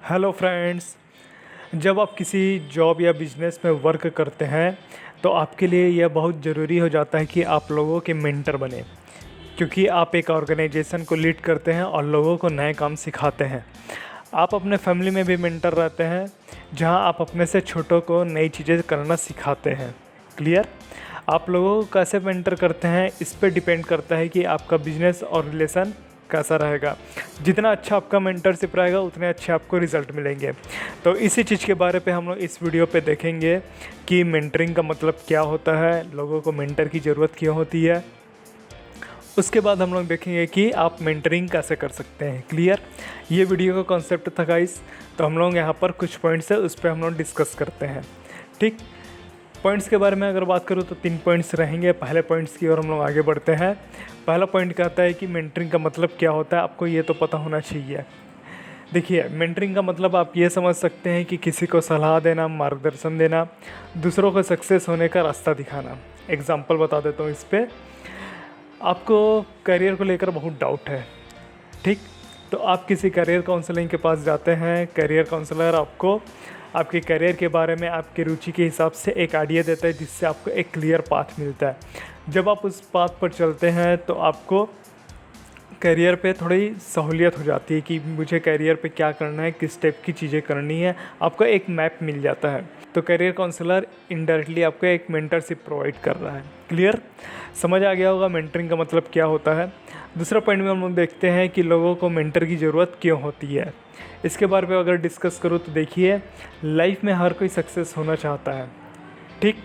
Hello friends. जब आप किसी जॉब या बिजनेस में वर्क करते हैं तो आपके लिए यह बहुत ज़रूरी हो जाता है कि आप लोगों के मेंटर बने, क्योंकि आप एक ऑर्गेनाइजेशन को लीड करते हैं और लोगों को नए काम सिखाते हैं। आप अपने फैमिली में भी मेंटर रहते हैं, जहां आप अपने से छोटों को नई चीज़ें करना सिखाते हैं। क्लियर? आप लोगों को कैसे मेंटर करते हैं इस पर डिपेंड करता है कि आपका बिजनेस और रिलेशन कैसा रहेगा। जितना अच्छा आपका मेंटरशिप रहेगा उतने अच्छे आपको रिजल्ट मिलेंगे। तो इसी चीज़ के बारे पे हम लोग इस वीडियो पे देखेंगे कि मेंटरिंग का मतलब क्या होता है, लोगों को मेंटर की ज़रूरत क्यों होती है। उसके बाद हम लोग देखेंगे कि आप मेंटरिंग कैसे कर सकते हैं। क्लियर? ये वीडियो का कॉन्सेप्ट था गाइस। तो हम लोग यहाँ पर कुछ पॉइंट्स है, उस पर हम लोग डिस्कस करते हैं। ठीक, पॉइंट्स के बारे में अगर बात करूँ तो 3 पॉइंट्स रहेंगे। पहले पॉइंट्स की ओर हम लोग आगे बढ़ते हैं। पहला पॉइंट कहता है कि मेंटरिंग का मतलब क्या होता है, आपको ये तो पता होना चाहिए। देखिए, मेंटरिंग का मतलब आप ये समझ सकते हैं कि किसी को सलाह देना, मार्गदर्शन देना, दूसरों को सक्सेस होने का रास्ता दिखाना। एग्जाम्पल बता देता हूँ इस पर। आपको करियर को लेकर बहुत डाउट है, ठीक, तो आप किसी करियर काउंसलिंग के पास जाते हैं। करियर काउंसलर आपको आपके करियर के बारे में आपकी रुचि के हिसाब से एक आइडिया देता है, जिससे आपको एक क्लियर पाथ मिलता है। जब आप उस पाथ पर चलते हैं तो आपको करियर पे थोड़ी सहूलियत हो जाती है कि मुझे करियर पे क्या करना है, किस टाइप की चीज़ें करनी है। आपको एक मैप मिल जाता है। तो करियर काउंसलर इनडायरेक्टली आपको एक मेंटरशिप प्रोवाइड कर रहा है। क्लियर? समझ आ गया होगा मेंटरिंग का मतलब क्या होता है। दूसरा पॉइंट में हम लोग देखते हैं कि लोगों को मेंटर की ज़रूरत क्यों होती है। इसके बारे में अगर डिस्कस करूँ तो देखिए, लाइफ में हर कोई सक्सेस होना चाहता है, ठीक,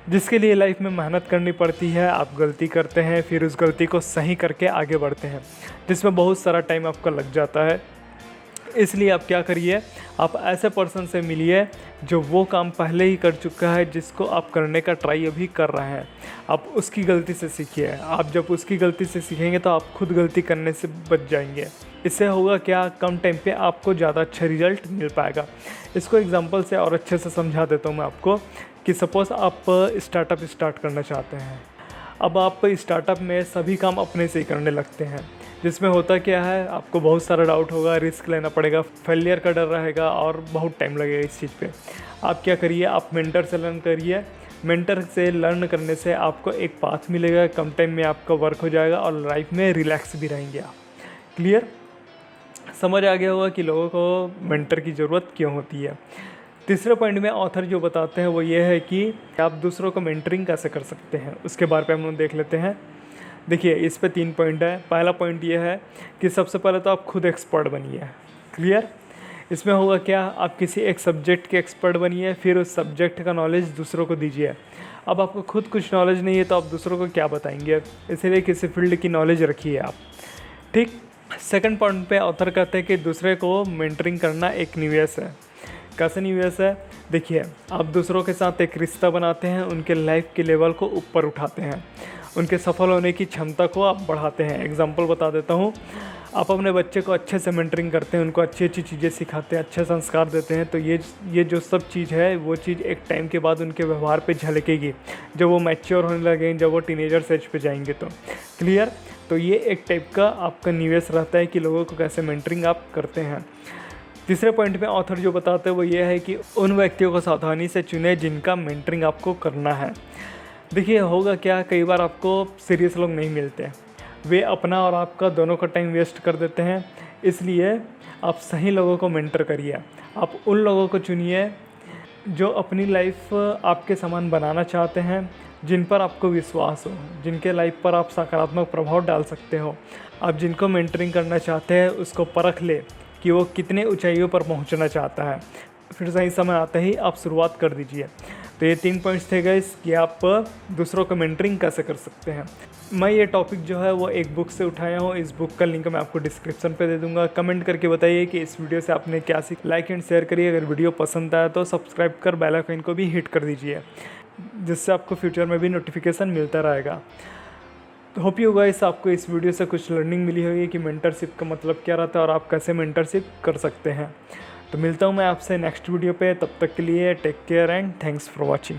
जिसके लिए लाइफ में मेहनत करनी पड़ती है। आप गलती करते हैं, फिर उस गलती को सही करके आगे बढ़ते हैं, जिसमें बहुत सारा टाइम आपका लग जाता है। इसलिए आप क्या करिए, आप ऐसे पर्सन से मिलिए जो वो काम पहले ही कर चुका है, जिसको आप करने का ट्राई अभी कर रहे हैं। आप उसकी गलती से सीखिए। आप जब उसकी गलती से सीखेंगे तो आप खुद गलती करने से बच जाएंगे। इससे होगा क्या, कम टाइम पे आपको ज़्यादा अच्छा रिजल्ट मिल पाएगा। इसको एग्जांपल से और अच्छे से समझा देता हूँ मैं आपको कि सपोज़ आप स्टार्टअप स्टार्ट करना चाहते हैं। अब आप स्टार्टअप में सभी काम अपने से ही करने लगते हैं, जिसमें होता क्या है, आपको बहुत सारा डाउट होगा, रिस्क लेना पड़ेगा, फेलियर का डर रहेगा और बहुत टाइम लगेगा इस चीज़ पे। आप क्या करिए, आप मेंटर से लर्न करिए। मेंटर से लर्न करने से आपको एक पाथ मिलेगा, कम टाइम में आपका वर्क हो जाएगा और लाइफ में रिलैक्स भी रहेंगे आप। क्लियर? समझ आ गया होगा कि लोगों को मेंटर की ज़रूरत क्यों होती है। तीसरे पॉइंट में ऑथर जो बताते हैं वो ये है कि आप दूसरों को मेंटरिंग कैसे कर सकते हैं, उसके बारे पे हम लोग देख लेते हैं। देखिए, इस पे 3 पॉइंट है। पहला पॉइंट ये है कि सबसे पहले तो आप खुद एक्सपर्ट बनिए। क्लियर? इसमें होगा क्या, आप किसी एक सब्जेक्ट के एक्सपर्ट बनिए, फिर उस सब्जेक्ट का नॉलेज दूसरों को दीजिए। अब आपको खुद कुछ नॉलेज नहीं है तो आप दूसरों को क्या बताएंगे, इसीलिए किसी फील्ड की नॉलेज रखिए आप। ठीक। सेकंड पॉइंट पे ऑथर कहते हैं कि दूसरे को मेंटरिंग करना एक निवेश है। कैसे निवेश है? देखिए, आप दूसरों के साथ एक रिश्ता बनाते हैं, उनके लाइफ के लेवल को ऊपर उठाते हैं, उनके सफल होने की क्षमता को आप बढ़ाते हैं। एग्जांपल बता देता हूँ, आप अपने बच्चे को अच्छे से मेंटरिंग करते हैं, उनको अच्छी अच्छी चीज़ें सिखाते हैं, अच्छे संस्कार देते हैं, तो ये जो सब चीज़ है वो चीज़ एक टाइम के बाद उनके व्यवहार पे झलकेगी, जब वो मैच्योर होने लगेंगे, जब वो टीनेजर एज पे जाएंगे तो। क्लियर? तो ये एक टाइप का आपका निवेश रहता है कि लोगों को कैसे मेंटरिंग आप करते हैं। तीसरे पॉइंट में ऑथर जो बताते हैं वो ये है कि उन व्यक्तियों को सावधानी से चुने जिनका मेंटरिंग आपको करना है। देखिए, होगा क्या, कई बार आपको सीरियस लोग नहीं मिलते, वे अपना और आपका दोनों का टाइम वेस्ट कर देते हैं। इसलिए आप सही लोगों को मेंटर करिए। आप उन लोगों को चुनिए जो अपनी लाइफ आपके समान बनाना चाहते हैं, जिन पर आपको विश्वास हो, जिनके लाइफ पर आप सकारात्मक प्रभाव डाल सकते हो। आप जिनको मेंटरिंग करना चाहते हैं उसको परख ले कि वो कितने ऊंचाइयों पर पहुंचना चाहता है, फिर सही समय आते ही आप शुरुआत कर दीजिए। तो ये 3 पॉइंट्स थे गाइस कि आप दूसरों को मेंटरिंग कैसे कर सकते हैं। मैं ये टॉपिक जो है वो एक बुक से उठाया हूँ। इस बुक का लिंक मैं आपको डिस्क्रिप्शन पे दे दूँगा। कमेंट करके बताइए कि इस वीडियो से आपने क्या सीखा। लाइक एंड शेयर करिए। अगर वीडियो पसंद आया तो सब्सक्राइब कर बेल आइकन को भी हिट कर दीजिए, जिससे आपको फ्यूचर में भी नोटिफिकेशन मिलता रहेगा। तो होप यू गाइस आपको इस वीडियो से कुछ लर्निंग मिली होगी कि मेंटरशिप का मतलब क्या रहता है और आप कैसे मेंटरशिप कर सकते हैं। तो मिलता हूँ मैं आपसे नेक्स्ट वीडियो पे। तब तक के लिए take care and thanks for watching.